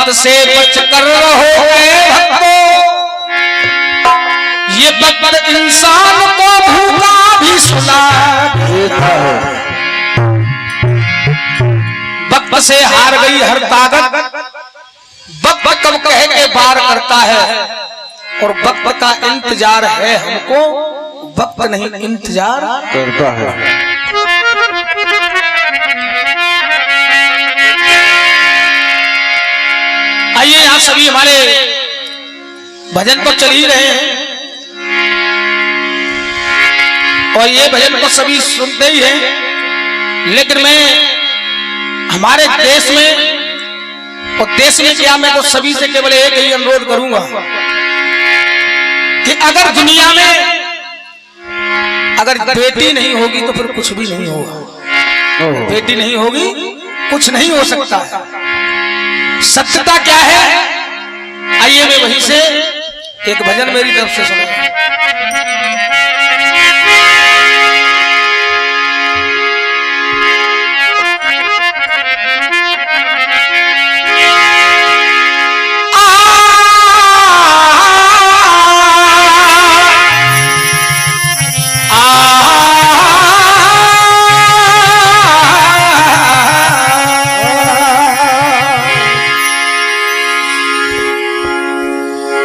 वक्त से बच कर रहोगे भक्तों, ये वक्त इंसान को भूखा भी सुला देता है। वक्त से हार गई हर ताकत, वक्त कब कह के बार करता है, और वक्त का इंतजार है हमको, वक्त नहीं इंतजार करता है। आइए यहां सभी हमारे भजन तो चल ही रहे हैं, और ये भजन तो सभी सुनते ही हैं, लेकिन मैं हमारे देश में और देश में क्या, मैं तो सभी से केवल एक ही अनुरोध करूंगा कि अगर दुनिया में अगर बेटी नहीं होगी तो फिर कुछ भी नहीं होगा। बेटी नहीं होगी कुछ नहीं हो सकता है। सत्यता क्या है, आइए मैं वहीं से एक भजन मेरी तरफ से सुनाऊं।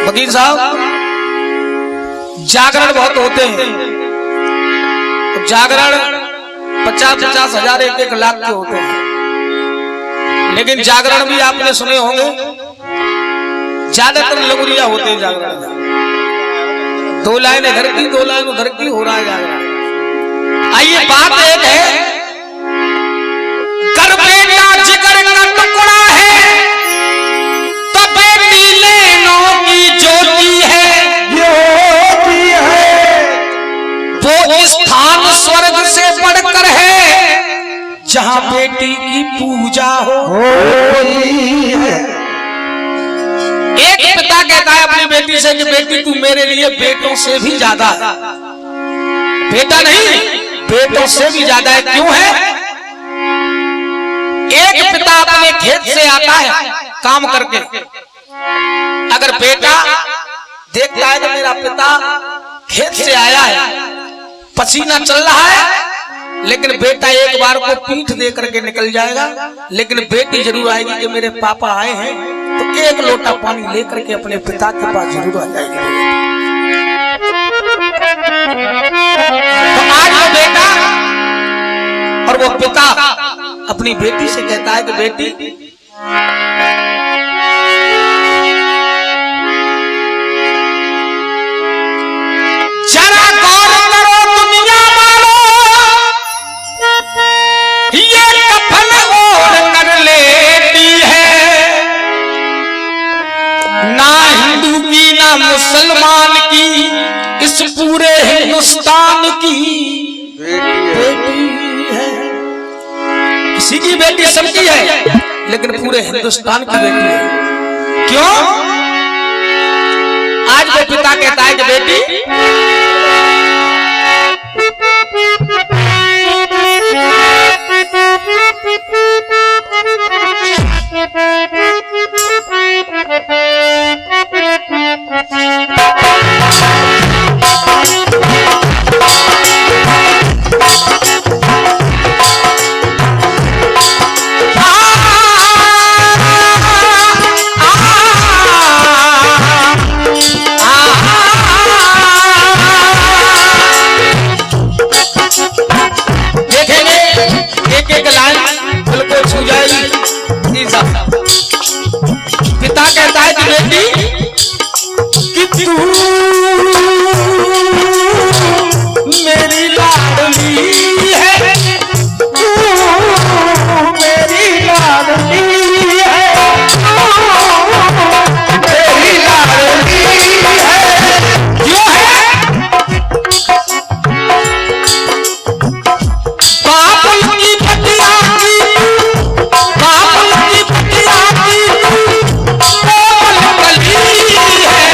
वकील साहब, जागरण बहुत होते हैं, जागरण 50-50 हजार 1-1 लाख के होते हैं, लेकिन जागरण भी आपने सुने होंगे ज्यादातर लगुरिया होते हैं। जागरण 2 लाइन इधर की 2 लाइन उधर की हो रहा है जागरण। आइए बात एक है, कर बेटा जिगर का टुकड़ा है तो बेटी लेनो की ज्योति है, वो स्थान स्वर्ग से बढ़कर है जहां बेटी की पूजा होती है। एक पिता कहता है अपनी बेटी से कि बेटी तू मेरे लिए बेटों से भी ज्यादा है। बेटा नहीं, बेटों से भी ज्यादा है। क्यों है? एक पिता अपने खेत से आता है काम करके, अगर बेटा देखता है कि मेरा पिता खेत से आया है, पसीना चल रहा है, लेकिन बेटा एक बार को पीठ दे करके निकल जाएगा, लेकिन बेटी जरूर आएगी कि मेरे पापा आए हैं, तो 1 लोटा पानी लेकर के अपने पिता के पास जरूर आ जाएगी। तो आज वो बेटा और वो पिता अपनी बेटी से कहता है कि बेटी जरा गौर करो दुनिया वालों, ये कफन ओढ़ कर लेती है, ना हिंदू की ना मुसलमान की, इस पूरे हिंदुस्तान की बेटी है। किसी की बेटी सबकी है, लेकिन पूरे हिंदुस्तान की बेटी है। क्यों? आज वो पिता कहता है कि बेटी पिता कहता है कि बेटी कि तू मेरी लाडली है, तू मेरी लाडली है, मेरी लाडली है। क्यों है? बाप की पतिया की, बाप की पतिया की कोमल कली है,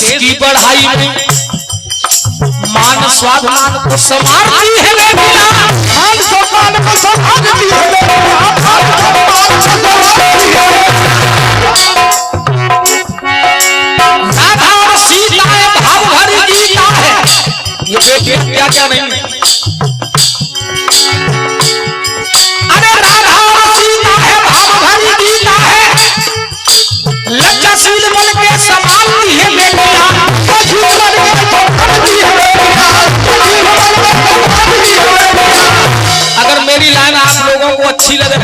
देश की बढ़ाई में मान स्वाभिमान को संभालती है बेटियां, मान सम्मान को संभालती है राधा और सीता भाव भरी गीता है। ये बेटियां क्या क्या नहीं है। अरे राधा और सीता है भाव भरी गीता है, लज्जाशील बन के संभालती है बेटियां, अगर मेरी लाइन आप लोगों को अच्छी लगे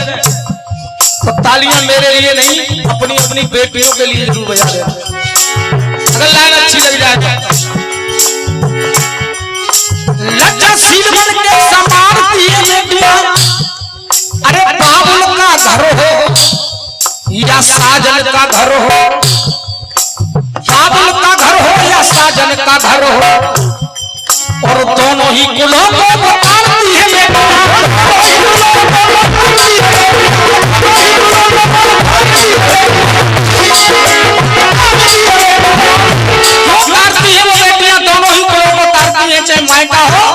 तो तालियां मेरे लिए नहीं अपनी अपनी बेटियों के लिए जरूर बजा देना, अगर लाइन अच्छी लग जाए तो। लज्जाशील बन के संभालती है बेटियां, अरे बाबुल का घर हो या साजन का घर हो, बाबुल का घर हो या साजन का घर हो, और दोनों ही कुलों को बताती है तारती है वो बेटियां, दोनों ही कुलों को तारती है, चाहे मायका हो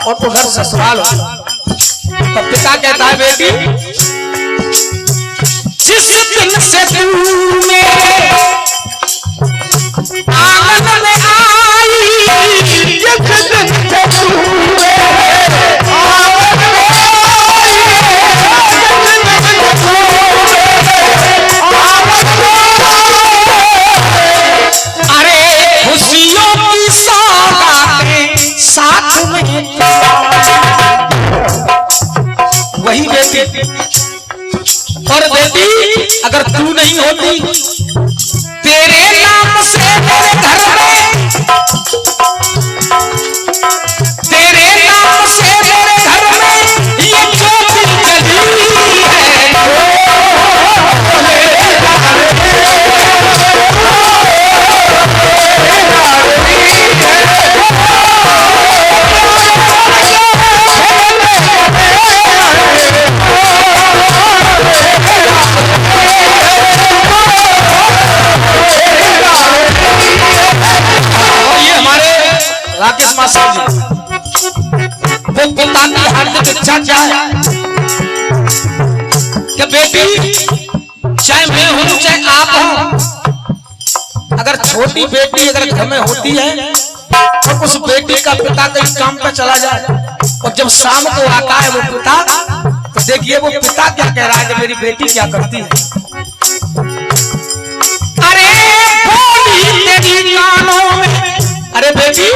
और उधर ससुराल हो। तो पिता कहता है बेटी जिस दिन से तू मेरे आंगन में आई, जिस दिन से तू अरे खुशियों की सौगातें साथ में, वही बेटी। और बेटी अगर तू नहीं होती तेरे नाम से मेरे घर में, तेरे नाम से मेरे घर में ये ज्योति जली राकेश मास्टर जी, वो पिता की हार्दिक इच्छा क्या है कि बेटी चाहे मैं हूं चाहे आप हो, अगर छोटी बेटी अगर घर में होती है और उस बेटी का पिता कहीं काम पे चला जाए और जब शाम को आता है वो पिता, तो देखिए वो पिता क्या कह रहा है कि मेरी बेटी क्या करती है। अरे बोली तेरी कानों में, अरे बेटी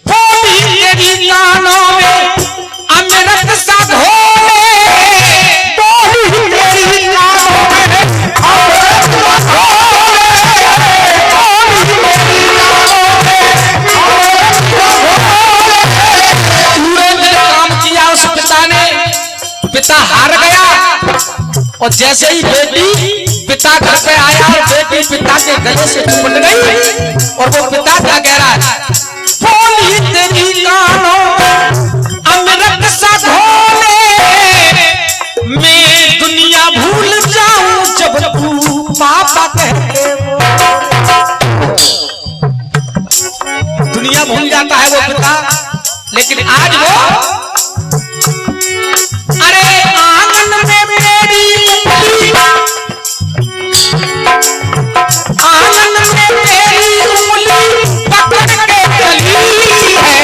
बोली तेरी कानों में अमृत सा घोले, बोली तेरी कानों में अमृत सा घोले, बोली तेरी कानों में अमृत सा घोले। पूरे दिन काम किया उस पिता ने, पिता हार गया और जैसे ही बेटी पिता घर पे आया और बेटी पिता के गले से चिपट गई और वो पिता क्या कह रहा है, बोली तेरी कानों अमृत सा घोले, मैं दुनिया भूल जाऊं जब तू पापा कहते वो, दुनिया भूल जाता है वो पिता, लेकिन आज वो अरे आंगन में मेरी आंगन में तेरी उंगली पकड़ के चली है,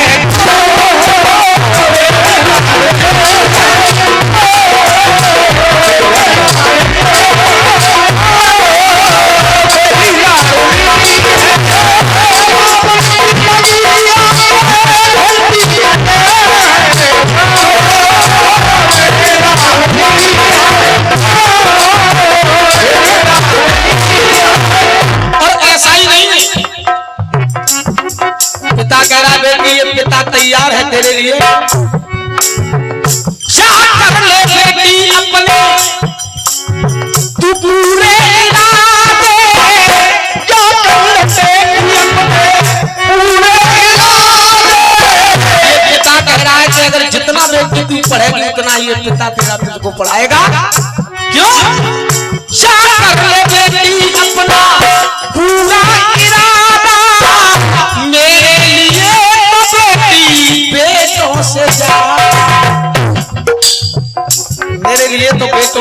पिता तैयार है तेरे लिए, क्या कर ले बेटी अपने तू पूरे इरादे, क्या कर ले बेटी अपने पूरे इरादे। ये पिता कह रहा है कि अगर जितना बेटी तू पढ़ेगी उतना ये पिता तेरा तुझको पढ़ाएगा। क्यों? क्या कर ले बेटी अपना पूरा इरादा,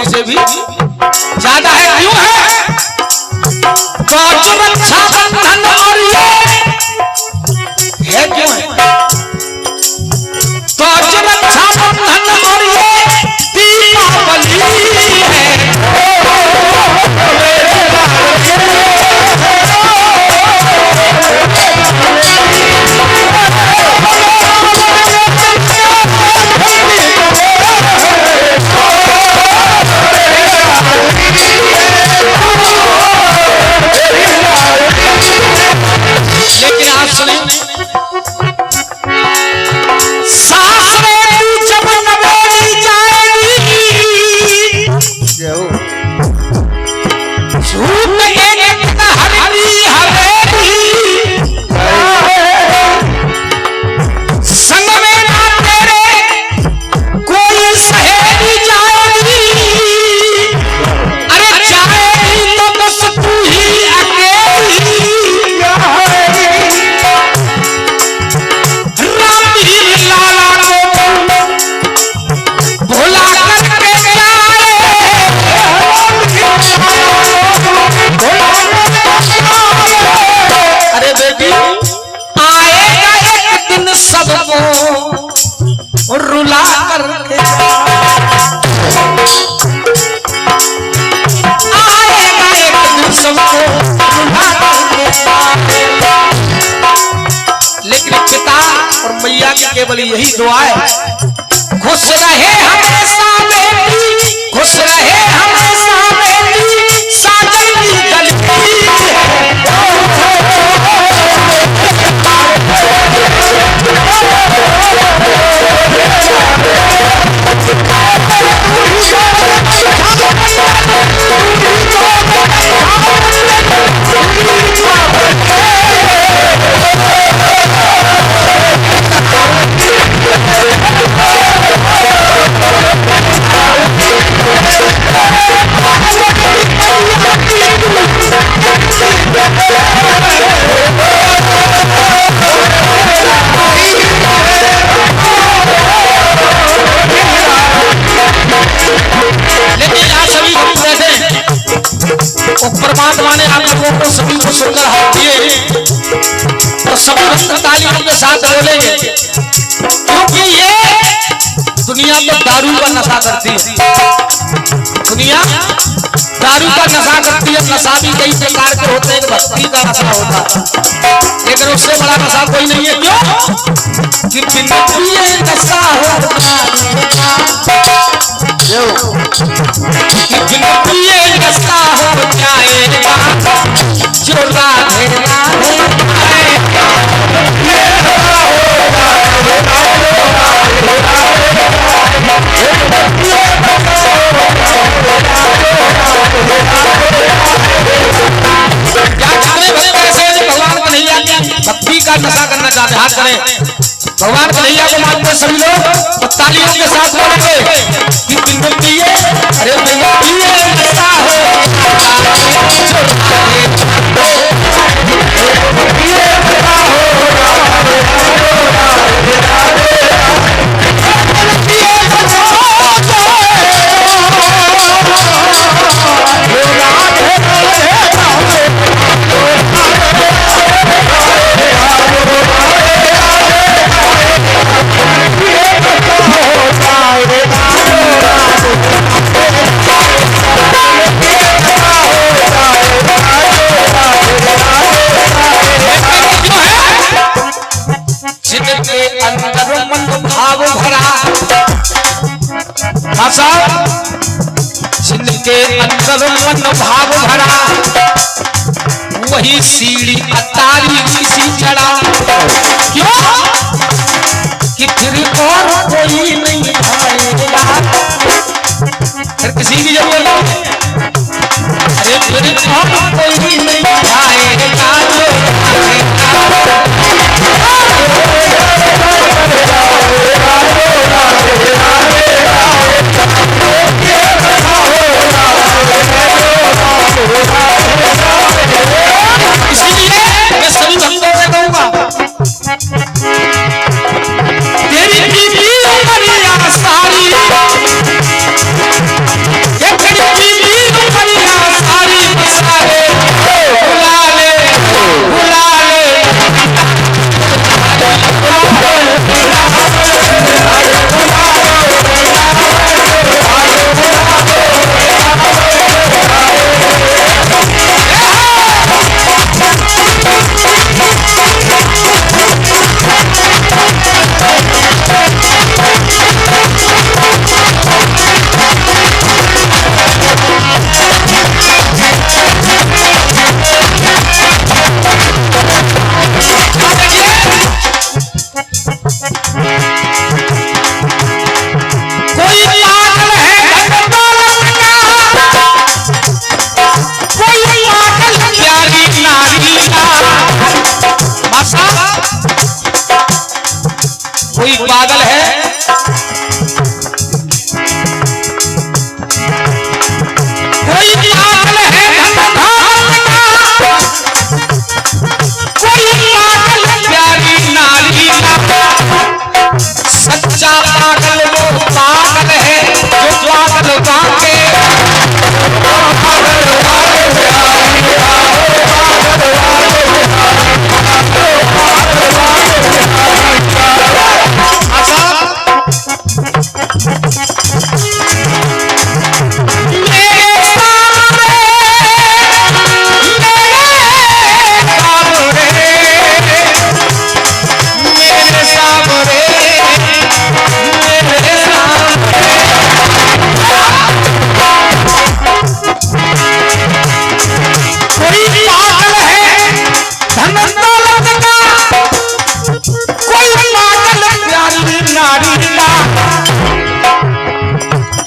बेटी से भी ज्यादा है। क्यों है? कवच रक्षा बंधन और ये है क्यों है? कवच रक्षा बंधन और ये दीपावली है। लेकिन आप सुने, सास में तू जब नवेली जाएगी, झूठ एक हरली हवेली, संग में ना तेरे कोई सहेली जाएगी। अरे जाएगी तो बस तू ही अकेली। भोला करके जाए, अरे बेटी आएगा एक दिन सबको रुला करके आएगा एक दिन सबको रुला करके। लेकिन पिता और मैया की केवल यही दुआ है, खुश रहे हमेशा बेटी, खुश रहे हमेशा बेटी, साजन की गलती परमात्मा ने आप लोगों को सभी को सुंदर हाथ दिए और सभी भक्त तालियों के साथ बोलेंगे, क्योंकि ये दुनिया तो दारू का नशा करती है। दुनिया दारू का नशा करती है। नशा भी कई प्रकार के होते हैं, भक्ति का नशा होता है, लेकिन उससे बड़ा नशा कोई नहीं है। क्यों? कि बिना पिए नशा होता बिना पिए नशा हो जाएगा, जो राधे राधे भक्ति का नशा करना चाहते हाथ करें, भगवान कन्हैया को मानते सभी लोग तालियों के साथ बोलेंगे कि बिंदु पिए, अरे बिंदु पिए नशा हो जिनके अंदर मन भाव भरा, वही सीढ़ी अतारी किसी चढ़ा। क्यों? कि फिर और कोई नहीं आएगा, फिर किसी की जरूरत नहीं। अरे फिर और कोई नहीं आएगा, इसलिए मैं सभी भक्तों से कहूंगा पागल है। कोई पागल है कोई पागल प्यारी नारी का, सच्चा पागल वो पागल है जो पागल बाके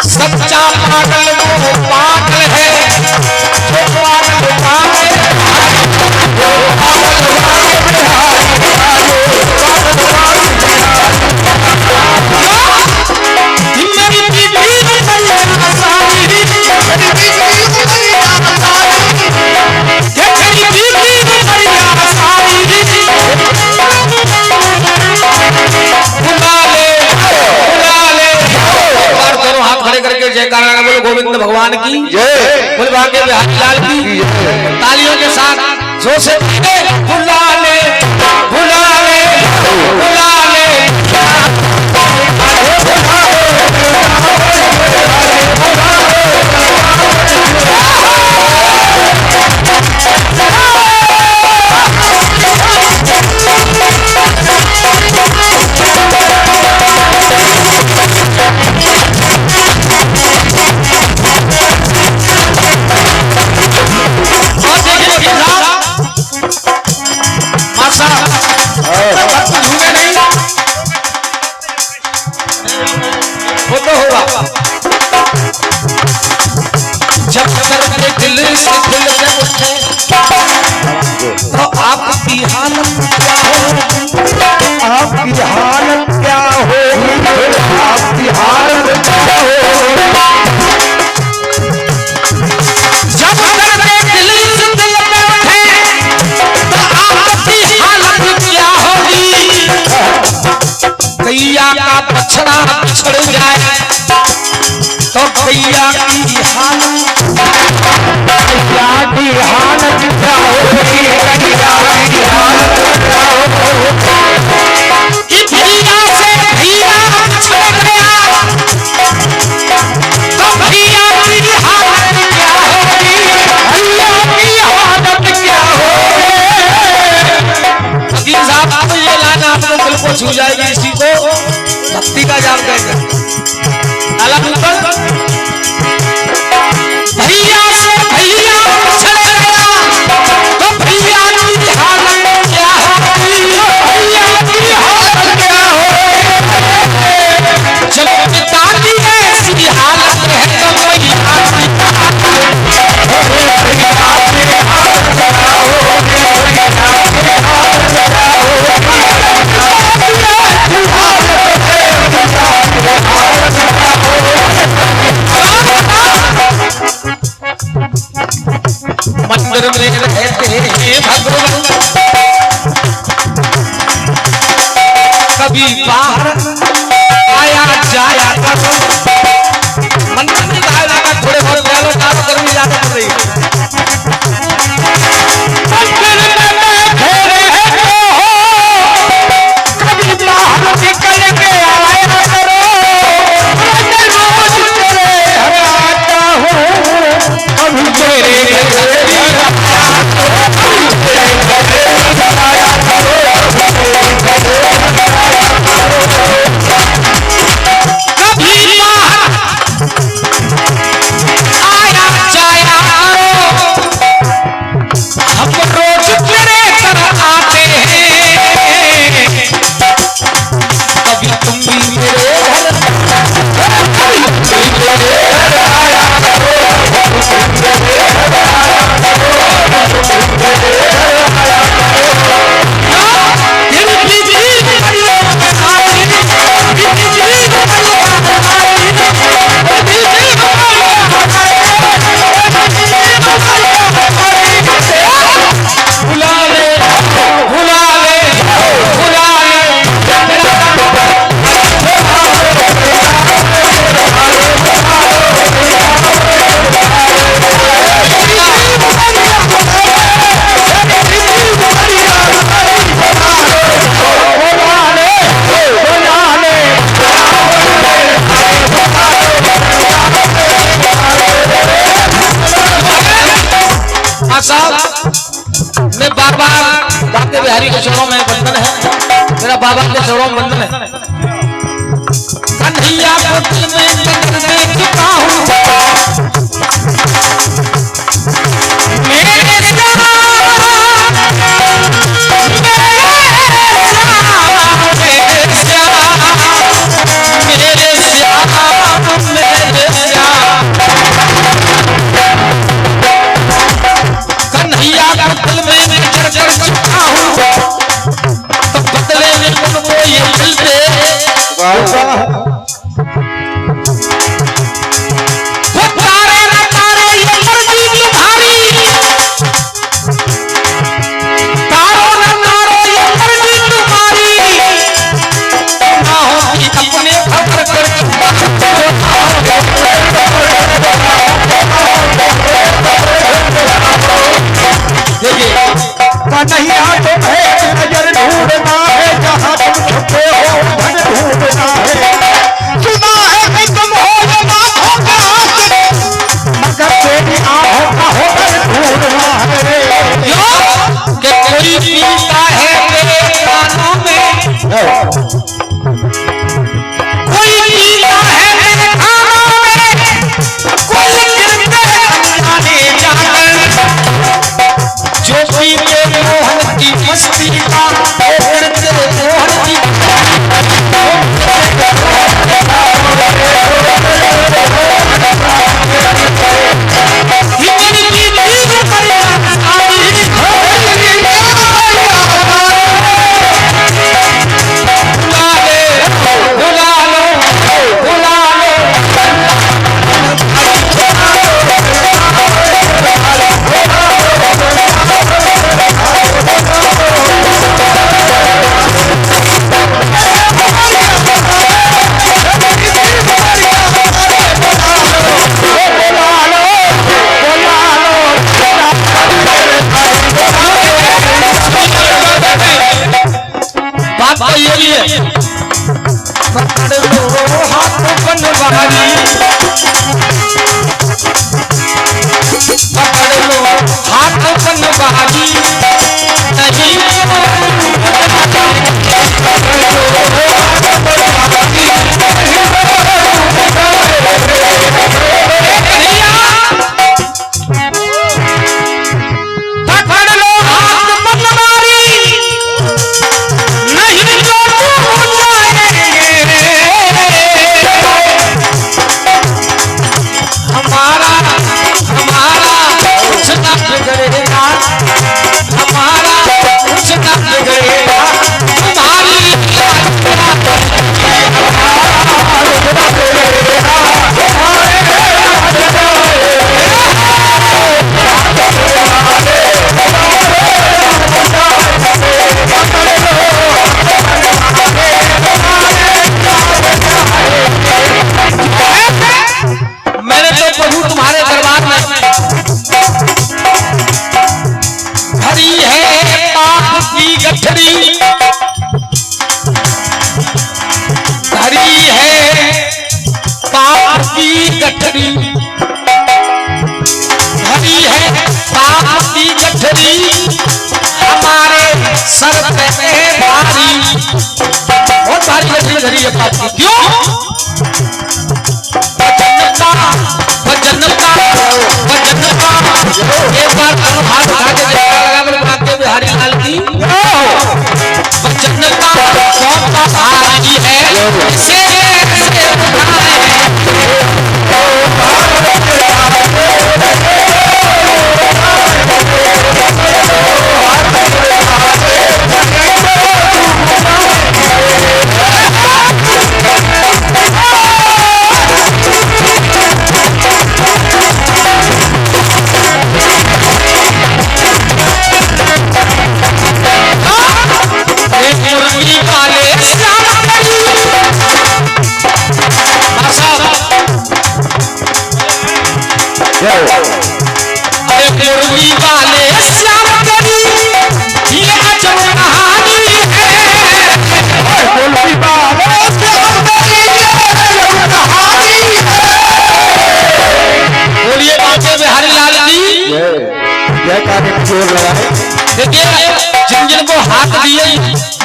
सच्चा पागल वो पागल है जो पागल बाके जयकारा बोलो गोविंद भगवान की जय, बोल भाग्य बिहारी लाल की तालियों के साथ जोर से बुला ले बुला ले बुला ले। वो तो होगा जब मेरे दिल से दिल से उठे तो आपकी हालत क्या होगी, आपकी हालत क्या होगी, आपकी हालत क्या होगी। जब मेरे दिल से दिल में उठे तो आपकी हालत क्या होगी। गैया का बछड़ा बिछड़ जाए तो गैया की हालत क्या होगी, गैया की हालत क्या होगी। गैया से भैया बिछड़ गया तो भैया की हालत क्या होगी, भैया की हालत क्या होगी। वकील साहब आप ये लाना आप लोग दिल को छू जाएगी, इसी को भक्ति का जाप कहते अलग ऊपर। भैया से भैया बिछड़ गया तो भैया की हालत क्या होगी, भैया की हालत क्या होगी। जब पिता की ऐसी हालत है तो कोई मंदिर में रहते हैं भगवान, कभी बाहर आया जाया करो। मंदिर में आया थोड़े बहुत गैलों काम करनी ज्यादा पड़ रही है। मंदिर में बैठे रहते हो कभी बाहर निकल के आया करो। रोज तेरे घर आता हूँ कभी तेरे घर बिहारी के चरणों में बंधन है, मेरा बाबा के चरणों में बंधन है। कन्हैया को दिल में दे चुका हूँ मेरे कन्हैया तुम्हें नजर ढूंढना है, जहाँ तुम छुपे हो धन ढूंढना है। सुना है कि तुम हो जमातों के आशिक, मगर तेरी आहों का होकर ढूंढना है। कि कोई पीता है मेरे कानों में, कोई पीता है मेरे कानों में, कोई गिरते अनजाने जाकर, जो पीते मोहन की मस्ती का गिरते मोहन की गठरी भरी है पाप की गठरी हमारे सर पे भारी, बहुत भारी गठरी धरी है पाप की। क्यों? वजन का एक बार हाथ उठा के लगा मेरे भाग्य बिहारी लाल की वजन का बहुत भारी है से लिए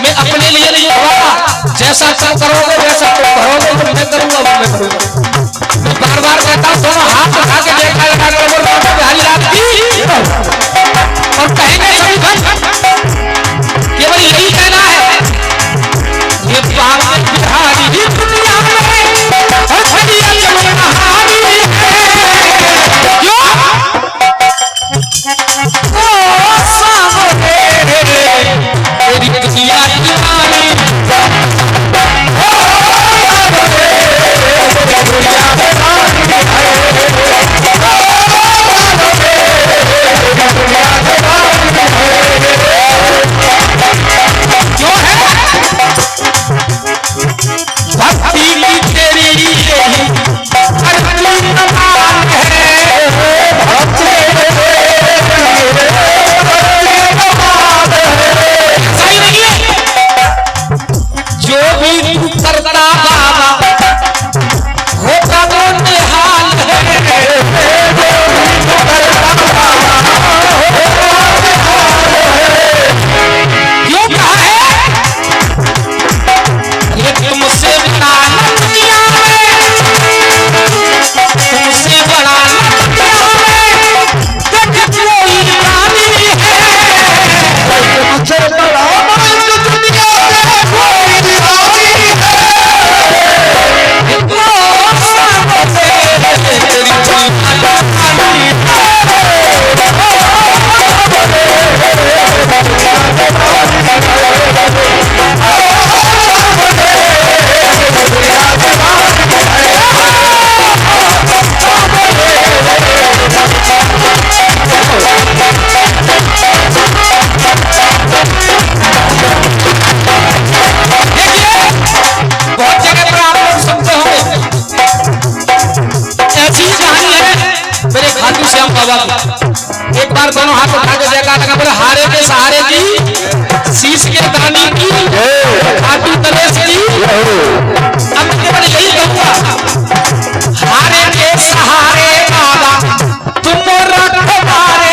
मैं अपने लिए नहीं हुआ, जैसा तुम करोगे वैसा तुम करोगे, तो मैं करूंगा वो मैं करूंगा। मैं बार बार कहता हूं दोनों हाथ उठा के देखा लगा कर बिहारी लाल की, और कहेंगे सभी केवल यही कहना है, ये पावन बिहारी दुनिया में हरिया जमुनहारी एक बार दोनों हाथ उठा के जयकार लगा बोले हारे के सहारे की, शीश के दानी की, खाटू नरेश की। अब केवल यही कहूंगा, हारे के सहारे बाबा तुम रखवारे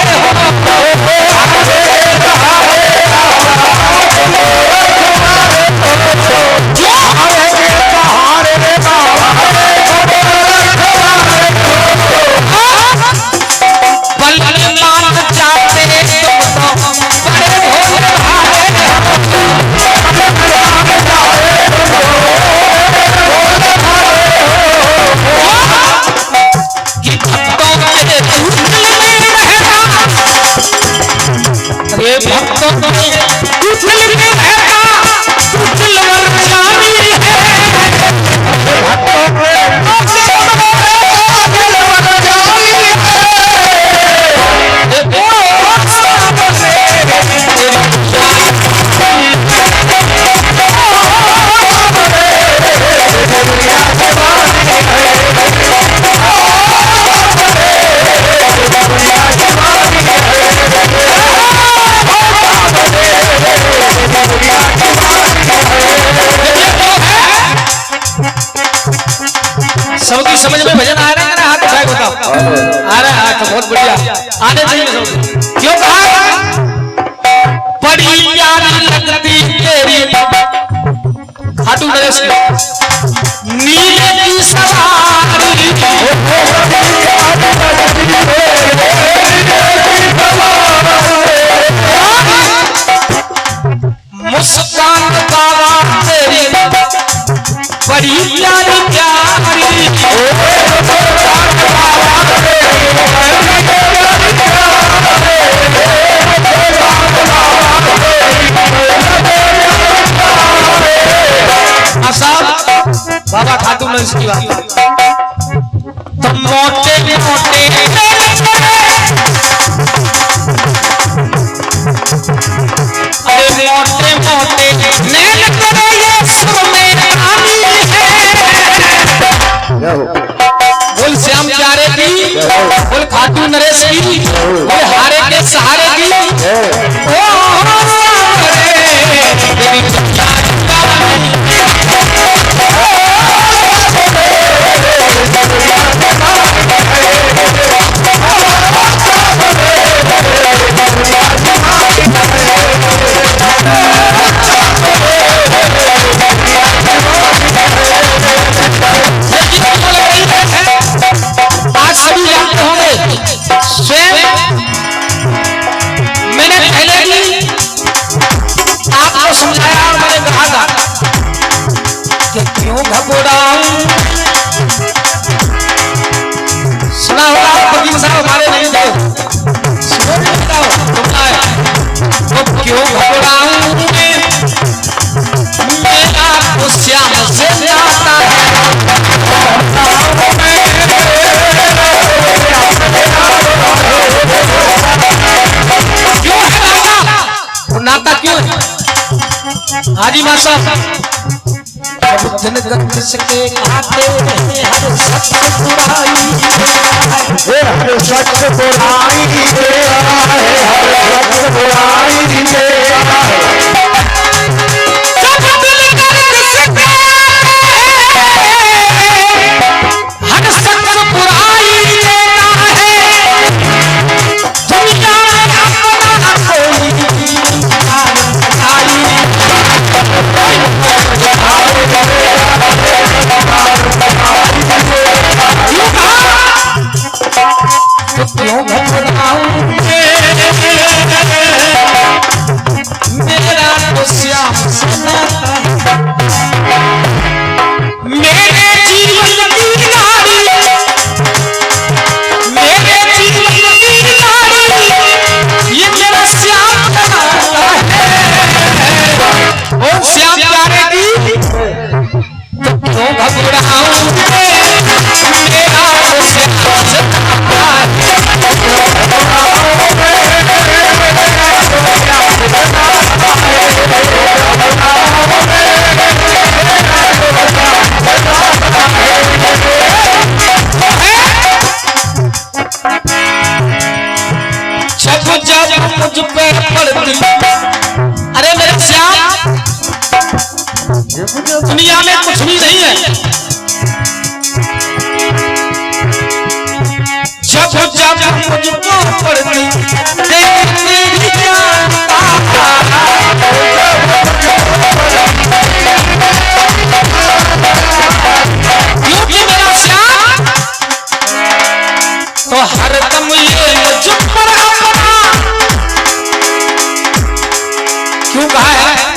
सबकी समझ में भजन आ रहा है ना? हाथ उठाए बताओ, आ रहा है? तो बहुत बढ़िया, आने चाहिए सब। क्यों कहा बड़ी प्यारी लगती तेरी खाटू नरेश नीले की सवारी, मुस्कान बाबा तेरी बड़ी प्यारी प्यारी, बाबा खाटू नरेश की बात। तुम मोटे मोटे अरे मोटे मोटे नैन करे ये सुर में रानी है। बोल श्याम प्यारे की, बोल खाटू नरेश की, बोल हारे के सहारे की। ओ कि क्यों घबराऊं। सुना होगा फकीर साहब हमारे नहीं थे, सुनो नहीं बताओ सुनना है। तो क्यों घबराऊं मेरा तो श्याम से जाता है। क्यों है नाता? वो नाता क्यों है? हाजी मां साहब दिन गंज के आते हैं हर सच बुराई हर सच बुराई क्यों घबराऊं मेरा तो श्याम से नाता है। मेरे जीवन की नारी मेरे जीवन की नारी ये मेरा श्याम का नाता है। ओ श्याम प्यारे की तो क्यों घबराऊं मेरा तो श्याम से नाता है। जब मुझ पे पड़ती अरे मेरे श्याम दुनिया में कुछ भी नहीं है। जब जब मुझको पड़ती देखती क्योंकि मेरा श्याम तो हरदम ये मुझ पर क्यों कहा है?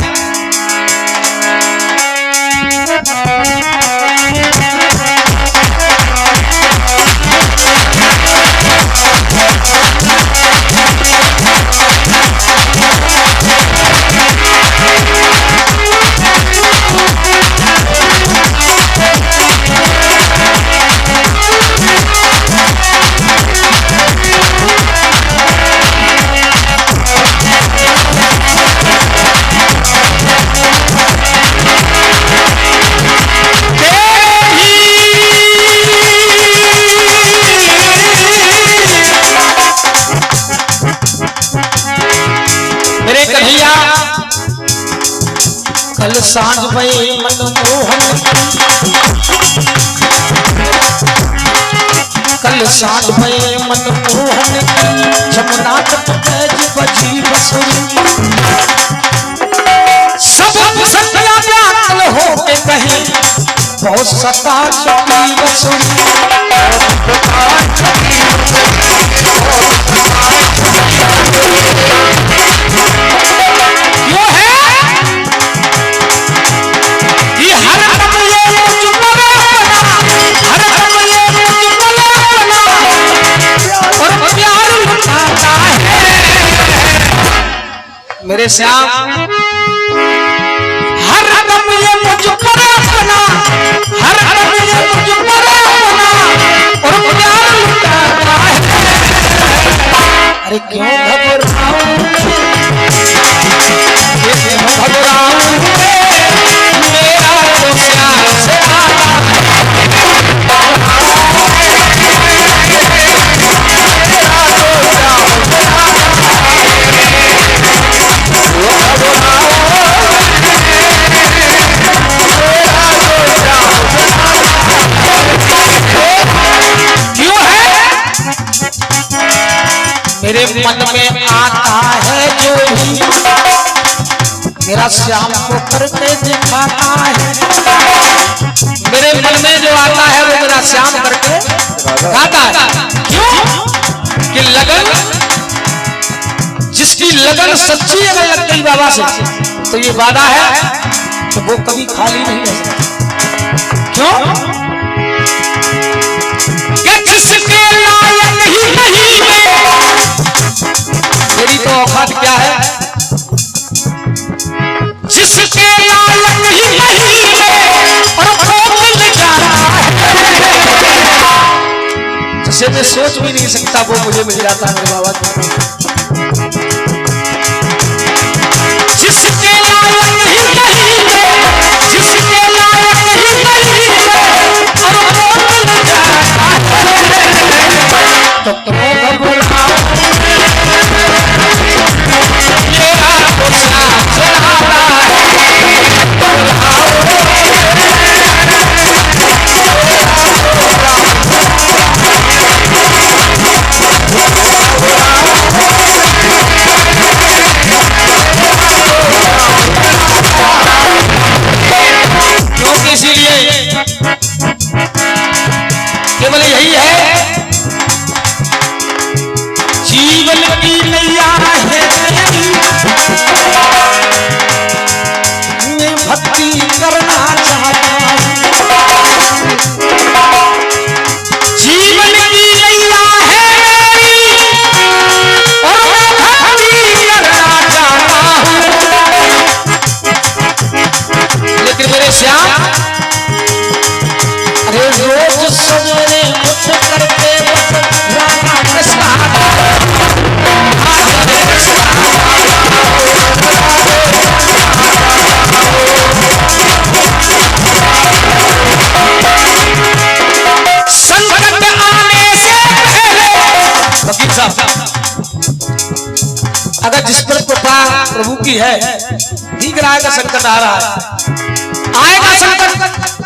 कल सांझ भई मनमोहन कल सांझ भई मनमोहन जमुना तट बैज बजी बसुरी सब सत्या व्याकुल हो के कहे बहुत सता चुकी बसुरी। मेरे श्याम हर दम ये मुझ पर अपना हर दम ये मुझ पर अपना और प्यार लुटाता है। अरे क्यों घबराऊं मेरा तो श्याम से आता है। मेरे मन में आता है जो भी मेरा श्याम को करके दिखाता है। मेरे मन में जो आता है वो मेरा श्याम करके दिखाता है। क्यों कि लगन जिसकी लगन सच्ची अगर लग गई बाबा से तो ये वादा है कि वो कभी खाली नहीं रह सकता। क्यों? जिसके लायक ही नहीं मेरी तो औकात क्या है, जिसके लायक ही नहीं और वो मिल जाता है, जिसे मैं सोच भी नहीं सकता वो मुझे मिल जाता है मेरे बाबा। जिसके लायक ही नहीं जिसके लायक ही नहीं और वो मिल जाता है, तो केवल यही है जीवन की नैया है, मैं भक्ति करना चाहता हूं, जीवन की नैया है मेरी और मैं भक्ति करना चाहता हूं। लेकिन मेरे श्याम अरे रोज सवेरे उठ करके राधा कृष्ण संकट आने से पहले, वकील साहब अगर जिस पर कृपा प्रभु की है ठीक रहेगा, संकट आ रहा है आएगा संकट,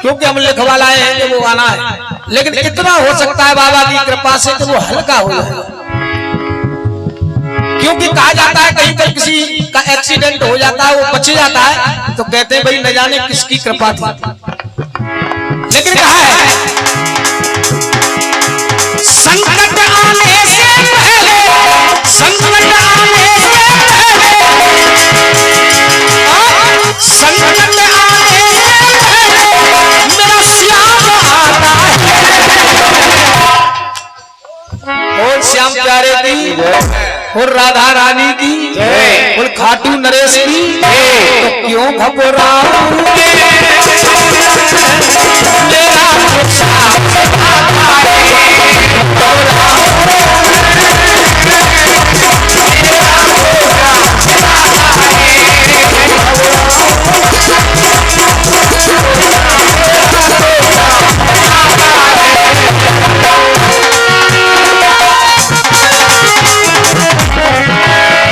क्योंकि हम लिखवा लाए हैं कि वो आना है, लेकिन इतना हो सकता है बाबा की कृपा से कि वो हल्का हो जाए। क्योंकि कहा जाता है कहीं पर किसी का एक्सीडेंट हो जाता है वो बच जाता है तो कहते हैं भाई न जाने किसकी कृपा थी, लेकिन कहा है संकट आने से पहले, संकट आने से पहले, संकट आने से पहले मेरा श्याम आता है। और श्याम प्यारे की और राधा रानी की और खाटू नरेश की, तो क्यों घबराओगे मेरा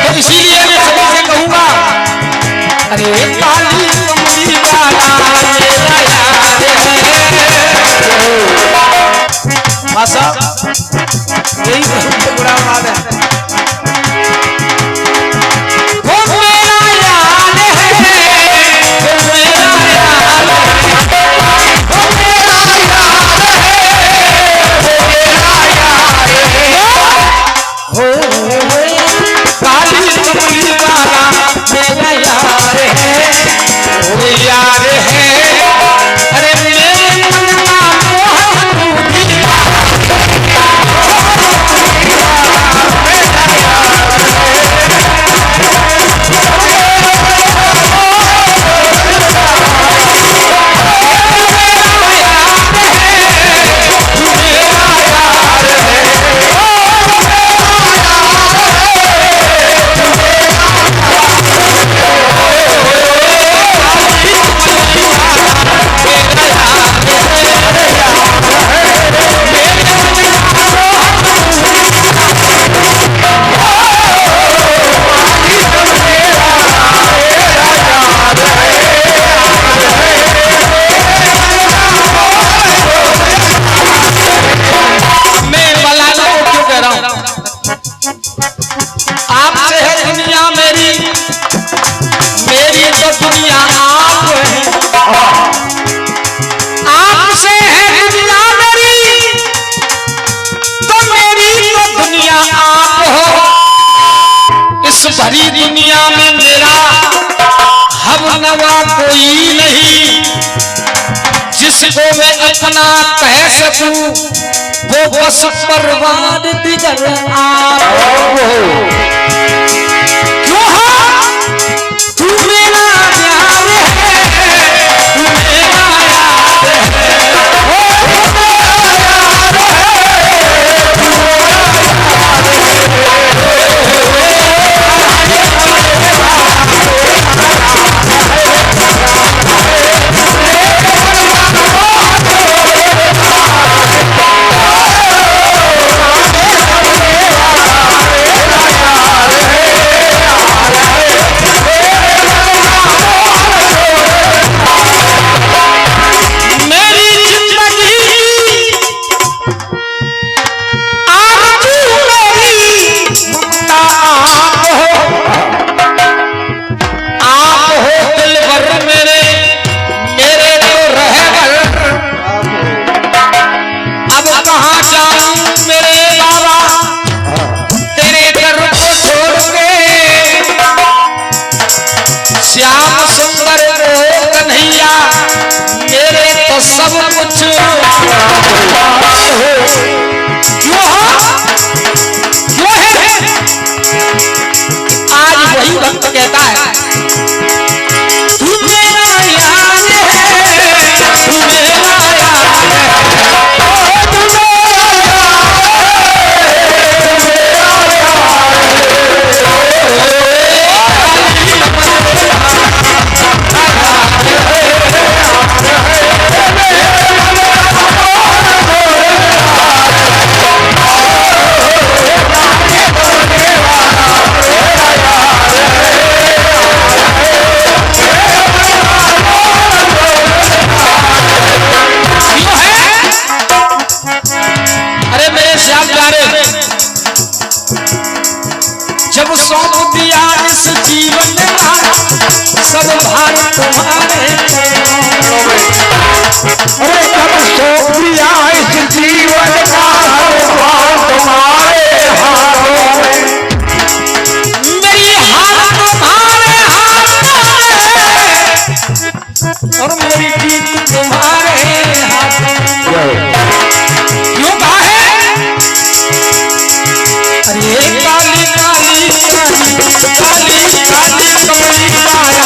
तो इसीलिए मैं सभी से कहूंगा, अरे काली कमली वाला मेरा यार है, भाषा यही सबसे बुरा बात है, वो मेरा यार है, वो मेरा यार है, वो मेरा यार है, वो मेरा यार है, काली कमली वाला मेरा यार है, वो यार है, अरे मेरे मन का मोहन टूटा, आपसे है दुनिया मेरी, मेरी तो दुनिया आप है, आपसे है दुनिया मेरी, तो मेरी तो दुनिया आप हो। इस भरी दुनिया में मेरा हम नवा कोई नहीं, जिस जिसको मैं अपना कह सकूं वो बस परवान दिगर क्यों तू मेरा प्यार है तू मेरा श्याम सुंदर ओ कन्हैया मेरे तो सब कुछ क्यों है आज वही भक्त कहता है तू मेरा यार है तू मेरा जब सौंप दिया इस जीवन का सब भार तुम्हारे अरे जब सौंप दिया इस जीवन का सब भार तुम्हारे हाथों में मेरी हार तुम्हारे हाथ में और मेरी जीत तुम्हारे हाथ में क्यों कहा है अरे काली काली काली काली कमली माया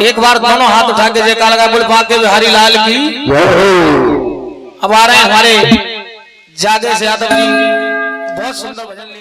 एक बार दोनों हाथ उठा के जयकार लगा बोल भाग्य बिहारी लाल की। अब आ रहे हैं हमारे जागे से यादव जी, बहुत सुंदर भजन।